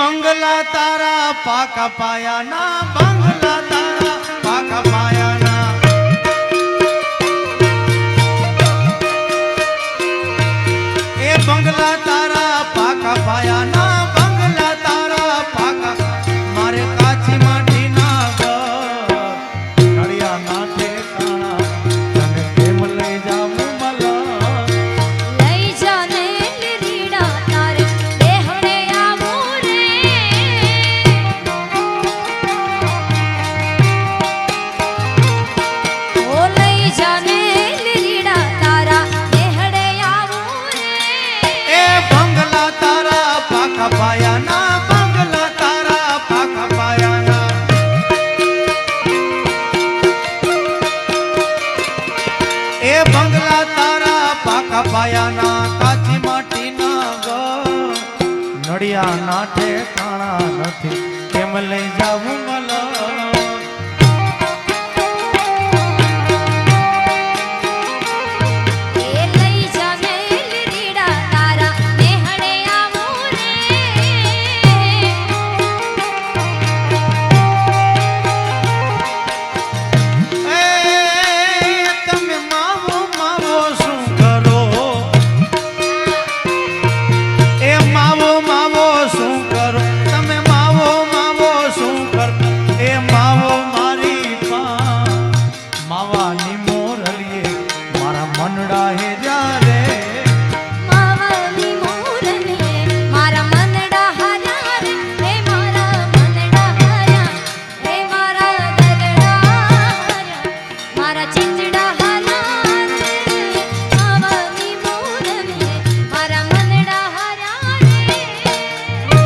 બંગલા તારા પાકા પાયાના બંગલા તારા પાકા પાયાના એ બંગલા તારા પાકા પાયાના બંગલા તારા પાકા મારે કાચી માટીના ઘર નડિયા ના ઠેકાણા તને કેમ લઈ જાવું મલા લઈ જાને લીરીડા તારે દેહડે આવું રે ઓ લઈ જાને લીરીડા તારા દેહડે આવું રે એ બંગલા તારા પાકા પાયાના બંગલા તારા પાકા પાયાના એ બંગલા તારા પાકા પાયાના કાચી માટીના ઘર નડિયા ના ઠેકાણા નથી કેમ લઈ જાવું મલા